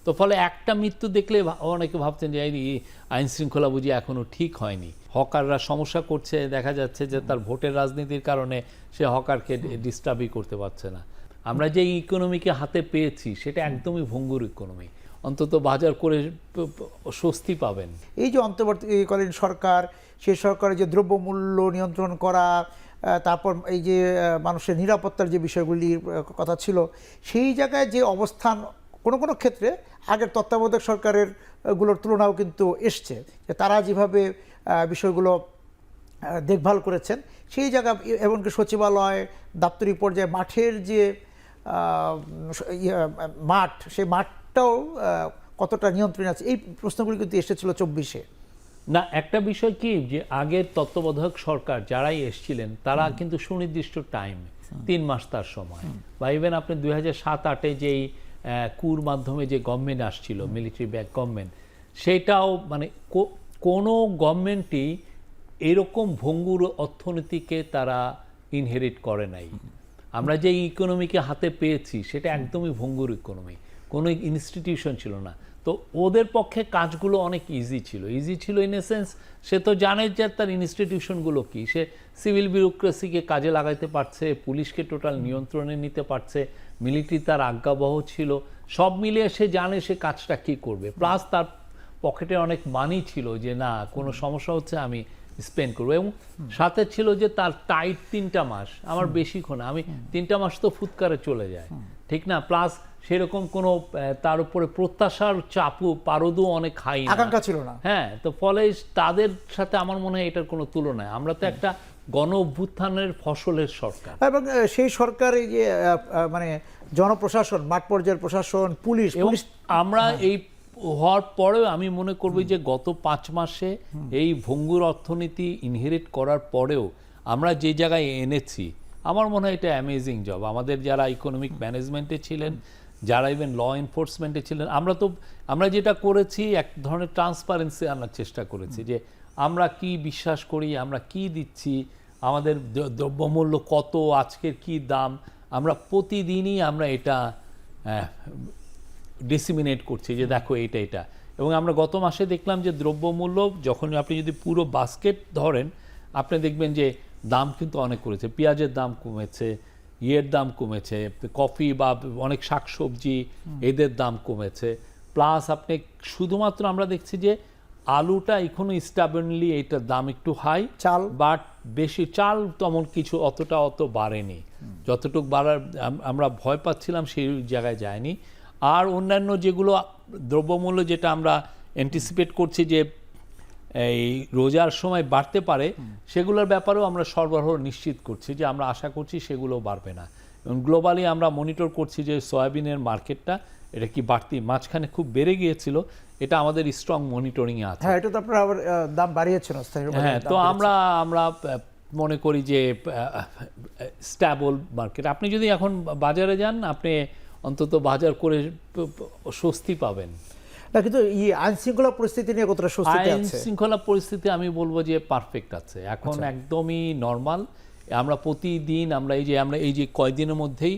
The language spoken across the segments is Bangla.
তো ফলে একটা মৃত্যু দেখলে অনেকে ভাবছেন যে এই আইন শৃঙ্খলা বুঝি এখনো ঠিক হয়নি, হকাররা সমস্যা করছে, দেখা যাচ্ছে যে তার ভোটের রাজনীতির কারণে সে হকারকে ডিস্টার্বই করতে পারছে না। আমরা যে ইকোনমিকে হাতে পেয়েছি সেটা একদমই ভঙ্গুর ইকোনমি, অন্তত বাজার করে স্বস্তি পাবেন। এই যে অন্তর্বর্তীকালীন সরকার, সেই সরকারের যে দ্রব্যমূল্য নিয়ন্ত্রণ করা, তারপর এই যে মানুষের নিরাপত্তার যে বিষয়গুলির কথা ছিল, সেই জায়গায় যে অবস্থান কোনো কোনো ক্ষেত্রে আগের তত্ত্বাবধায়ক সরকারের গুলোর তুলনাও কিন্তু এসছে, যে তারা যেভাবে বিষয়গুলো দেখভাল করেছেন সেই জায়গা, এমনকি সচিবালয় দাপ্তরিক পর্যায়ে মাঠের যে মাঠ, সেই মাঠটাও কতটা নিয়ন্ত্রণ আছে, এই প্রশ্নগুলি কিন্তু এসেছিল 24-এ। না, একটা বিষয় কি যে আগের তত্ত্বাবধায়ক সরকার যারাই এসেছিলেন তারা কিন্তু সুনির্দিষ্ট টাইম 3 মাস তার সময়, বা ইভেন আপনি 2007-08-এ যেই কুর মাধ্যমে যে গভর্নমেন্ট আসছিল, মিলিটারি ব্যাক গভর্নমেন্ট, সেটাও মানে কোনো গভর্নমেন্টই এরকম ভঙ্গুর অর্থনীতিকে তারা ইনহেরিট করে নাই। আমরা যে ইকোনমিকে হাতে পেয়েছি সেটা একদমই ভঙ্গুর ইকোনমি, কোনো ইনস্টিটিউশন ছিল না। তো ওদের পক্ষে কাজগুলো অনেক ইজি ছিল ইন এ সেন্স, সে তো জানে যে তার ইনস্টিটিউশনগুলো কি, সে সিভিল বিউরোক্রেসিকে কাজে লাগাইতে পারছে, পুলিশকে টোটাল নিয়ন্ত্রণে নিতে পারছে, মিলিটারি তার আজ্ঞাবহ ছিল, সব মিলিয়ে সে জানে সে কাজটা কি করবে। প্লাস তার পকেটে অনেক মানি ছিল যে না কোনো সমস্যা হচ্ছে আমি স্পেন্ড করবো, এবং সাথে ছিল যে তার টাইট 3টা মাস, আমার বেশিক্ষণ, আমি 3টা মাস তো ফুৎকারে চলে যায়, ঠিক না? প্লাস সেরকম কোনো তার উপরে প্রত্যাশার চাপও পারদও অনেক হাই আকাঙ্ক্ষা ছিল না। হ্যাঁ, তো ফলে তাদের সাথে আমার মনে হয় এটার কোনো তুলনায়, আমরা তো একটা গণ অভ্যুত্থানের ফসলের সরকার, এবং সেই সরকার এই যে মানে জনপ্রশাসন, মাঠ পর্যায়ের প্রশাসন, পুলিশ, আমরা এই হওয়ার পরেও আমি মনে করব যে গত 5 মাসে এই ভঙ্গুর অর্থনীতি ইনহেরিট করার পরেও আমরা যে জায়গায় এনেছি, আমার মনে হয় এটা অ্যামেজিং জব। আমাদের যারা ইকোনমিক ম্যানেজমেন্টে ছিলেন, যারা ইভেন ল এনফোর্সমেন্টে ছিলেন, আমরা যেটা করেছি এক ধরনের ট্রান্সপারেন্সি আনার চেষ্টা করেছি, যে আমরা কি বিশ্বাস করি, আমরা কি দিচ্ছি, আমাদের দ্রব্যমূল্য কত, আজকের কি দাম, আমরা প্রতিদিনই আমরা এটা ডিসিমিনেট করছি যে দেখো এটা। এবং আমরা গত মাসে দেখলাম যে দ্রব্যমূল্য যখন আপনি যদি পুরো বাস্কেট ধরেন, আপনি দেখবেন যে দাম কিন্তু অনেক করেছে, পেঁয়াজের দাম কমেছে, দাম কমেছে, কফি বা অনেক শাকসবজি এদের দাম কমেছে। প্লাস আপনি শুধুমাত্র আমরা দেখছি যে আলুটা এখনো স্টাবনলি এটার দাম একটু হাই, চাল বাট বেশি চাল তেমন কিছু অত বাড়েনি, যতটুকু বাড়ার আমরা ভয় পাচ্ছিলাম সেই জায়গায় যায়নি। আর অন্যান্য যেগুলো দ্রব্যমূল্য যেটা আমরা অ্যান্টিসিপেট করছি যে এই রোজার সময় বাড়তে পারে, সেগুলোর ব্যাপারেও আমরা সরবরাহ নিশ্চিত করছি যে আমরা আশা করছি সেগুলো বাড়বে না। এবং গ্লোবালি আমরা মনিটর করছি যে সয়াবিনের মার্কেটটা এটা কি বাড়তি মাঝখানে খুব বেড়ে গিয়েছিল, এটা আমাদের স্ট্রং মনিটরিংয়ে আছে। হ্যাঁ, এটা তো আপনারা আবার দাম বাড়িয়েছেন। হ্যাঁ, তো আমরা মনে করি যে স্ট্যাবল মার্কেট। আপনি যদি এখন বাজারে যান, আপনি অন্তত বাজার করে স্বস্তি পাবেন। না, কিন্তু এই আইন শৃঙ্খলা পরিস্থিতি নিয়ে কতটা স্বস্তিতে আইন আছে? শৃঙ্খলা পরিস্থিতি আমি বলবো যে পারফেক্ট আছে এখন, একদমই নর্মাল। আমরা প্রতিদিন আমরা এই যে কয়দিনের মধ্যেই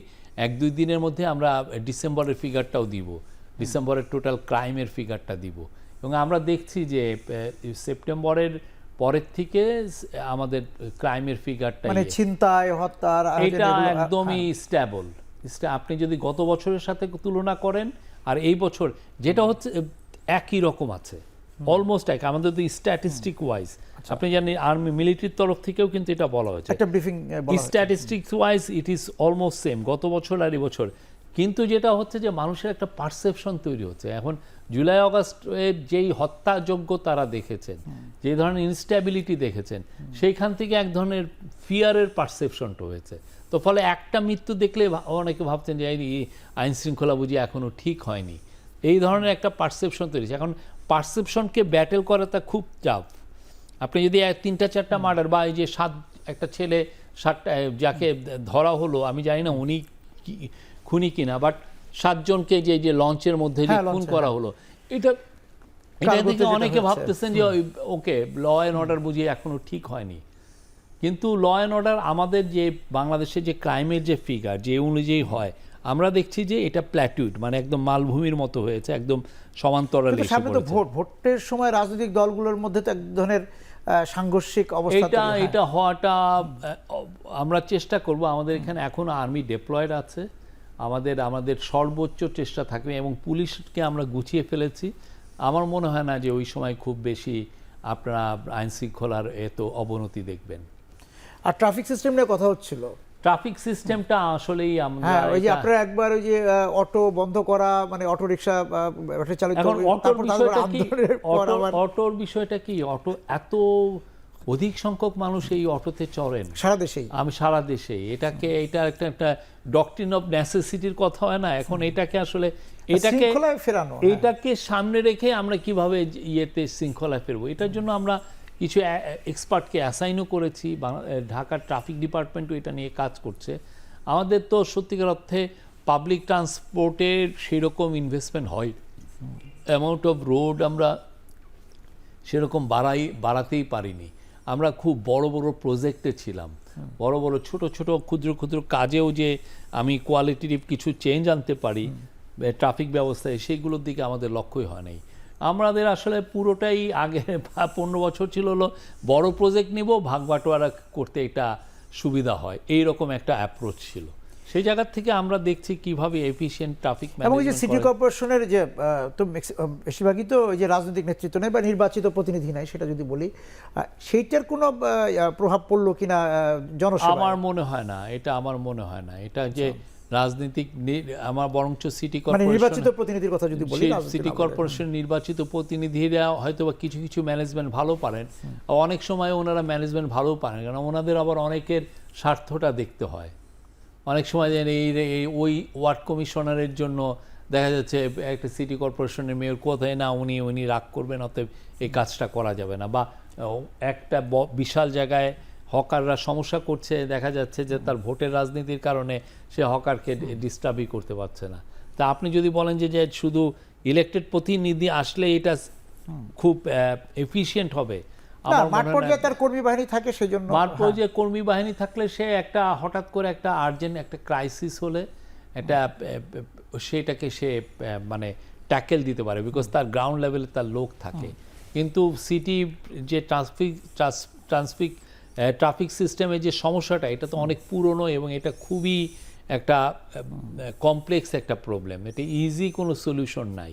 1-2 দিনের মধ্যে আমরা ডিসেম্বরের ফিগারটাও দিব, ডিসেম্বরের টোটাল ক্রাইমের ফিগারটা দিব। এবং আমরা দেখছি যে সেপ্টেম্বরের পরের থেকে আমাদের ক্রাইমের ফিগারটা মানে ছিনতাই, হত্যার, এটা একদমই স্ট্যাবল। আপনি যদি গত বছরের সাথে তুলনা করেন আর এই বছর যেটা হচ্ছে একই রকম আছে, অলমোস্ট এক। আমাদের তো স্ট্যাটিস্টিক ওয়াইজ আপনি জানেন আর্মি মিলিটারির তরফ থেকেও কিন্তু এটা বলা হয়েছে, একটা briefing statistics wise it is almost same গত বছর আর এই বছর। কিন্তু যেটা হচ্ছে যে মানুষের একটা পারসেপশন তৈরি হচ্ছে এখন, জুলাই আগস্টের যেই হত্যাযোগ্য তারা দেখেছেন, যে ধরনের ইনস্ট্যাবিলিটি দেখেছেন, সেইখান থেকে এক ধরনের ফিয়ারের পারসেপশনটা হয়েছে। তো ফলে একটা মৃত্যু দেখলে অনেকে ভাবছেন যে এই আইন শৃঙ্খলা বুঝি এখনো ঠিক হয়নি, এই ধরনের একটা পারসেপশন তৈরি। এখন পারসেপশনকে ব্যাটেল করাটা খুব চাপ। আপনি যদি 3-4টা মার্ডার, বা এই যে একটা ছেলে 7টা যাকে ধরা হলো, আমি জানি না উনি খুনি কিনা, বাট 7 জনকে যে লঞ্চের মধ্যে যে খুন করা হলো, এটা দেখে অনেকে ভাবতেছেন যে ওকে ল অ্যান্ড অর্ডার বুঝি এখনো ঠিক হয়নি। কিন্তু ল অ্যান্ড অর্ডার আমাদের যে বাংলাদেশে যে ক্রাইমের যে ফিগার যে অনুযায়ী হয়, আমরা দেখছি যে এটা প্ল্যাটুইড, মানে একদম মালভূমির মতো হয়েছে, একদম সমান্তরালে কিন্তু এসে সামনে তো পড়েছে। ভোটের সময় রাজনৈতিক দলগুলোর মধ্যে তো এক ধরনের সাংঘর্ষিক অবস্থা এটা তৈরি হয়। এটা হওয়াটা আমরা চেষ্টা করব। আমাদের এখানে এখনো আর্মি ডেপ্লয়েড আছে, আমাদের সর্বোচ্চ চেষ্টা থাকবে এবং পুলিশকে আমরা গুছিয়ে ফেলেছি। আমার মনে হয় না যে ওই সময় খুব বেশি আপনারা আইন শৃঙ্খলার এত অবনতি দেখবেন। আর ট্রাফিক সিস্টেম নিয়ে কথা হচ্ছিল। ট্রাফিক সিস্টেমটা আসলেই আমরা হ্যাঁ, ওই যে আপনারা একবার ওই যে অটো বন্ধ করা, মানে অটো রিকশা চালিত, এখন অটোর বিষয়টা কি, আন্দোলনের পর আবার অটোর বিষয়টা কি, অটো এত অধিক সংখ্যক মানুষ এই অটোতে চড়েন সারা দেশেই। আমি সারা দেশে, এটা একটা ডক্ট্রিন অফ নেসেসিটির কথা হয় না এখন। এটাকে আসলে শৃঙ্খলায় ফেরানো, এইটাকে সামনে রেখে আমরা কিভাবে ইয়েতে শৃঙ্খলায় ফেরবো, এটার জন্য আমরা কিছু এক্সপার্টকে অ্যাসাইনও করেছি। ঢাকার ট্রাফিক ডিপার্টমেন্টও এটা নিয়ে কাজ করছে। আমাদের তো সত্যিকার অর্থে পাবলিক ট্রান্সপোর্টের সেরকম ইনভেস্টমেন্ট হয়, অ্যামাউন্ট অফ রোড আমরা সেরকম বাড়াতেই পারিনি। আমরা খুব বড় বড় প্রজেক্টে ছিলাম, বড় বড় ছোট ছোট ক্ষুদ্র ক্ষুদ্র কাজেও যে আমি কোয়ালিটিভ কিছু চেঞ্জ আনতে পারি ট্রাফিক ব্যবস্থায়, সেইগুলোর দিকে আমাদের লক্ষ্যই হয় নাই। আমাদের আসলে পুরোটাই আগে 15 বছর ছিল হলো বড় প্রজেক্ট নিব, ভাগবাটোয়ারা করতে এটা সুবিধা হয়, এই রকম একটা অ্যাপ্রোচ ছিল। সেই জায়গা থেকে আমরা দেখছি কিভাবে এফিশিয়েন্ট ট্রাফিক এবং এই যে ম্যানেজমেন্ট সিটি কর্পোরেশনের যে তো বেশিরভাগই তো ওই যে রাজনৈতিক নেতৃত্ব নেই বা নির্বাচিত প্রতিনিধি নাই, সেটা যদি বলি, সেইটার কোনো প্রভাব পড়লো কিনা জনসভায়? আমার মনে হয় না, আমার মনে হয় না এটা যে রাজনীতিক, আমার বরঞ্চ সিটি মানে নির্বাচিত কর্পোরেশন, প্রতিনিধির কথা যদি বলি, সিটি কর্পোরেশন নির্বাচিত প্রতিনিধিরা হয়তো বা কিছু কিছু ম্যানেজমেন্ট ভালো পারেন, অনেক সময় ওনারা ম্যানেজমেন্ট ভালো পারেন, কারণ ওনাদের আবার অনেকের স্বার্থটা দেখতে হয়। অনেক সময় এই ওই ওয়ার্ড কমিশনারের জন্য দেখা যাচ্ছে একটা সিটি কর্পোরেশনের মেয়র কোথায় না উনি রাগ করবেন, অতএব এই কাজটা করা যাবে না, বা একটা বিশাল জায়গায় হকাররা সমস্যা করছে, দেখা যাচ্ছে যে তার ভোটের রাজনীতির কারণে সে হকারকে ডিস্টার্বই করতে পারছে না। তা আপনি যদি বলেন যে শুধু ইলেকটেড প্রতিনিধি আসলে এটা খুব এফিশিয়েন্ট হবে, মাঠ পর্যায়ে তার কর্মী বাহিনী থাকে, সেই জন্য মাঠ পর্যায়ে কর্মী বাহিনী থাকলে সে একটা হঠাৎ করে একটা আর্জেন্ট একটা ক্রাইসিস হলে একটা সেটাকে সে মানে ট্যাকেল দিতে পারে, বিকজ তার গ্রাউন্ড লেভেলে তার লোক থাকে। কিন্তু সিটি যে ট্রাফিক সিস্টেমের যে সমস্যাটা, এটা তো অনেক পুরনো এবং এটা খুবই একটা কমপ্লেক্স একটা প্রবলেম, এটা ইজি কোনো সলিউশন নাই।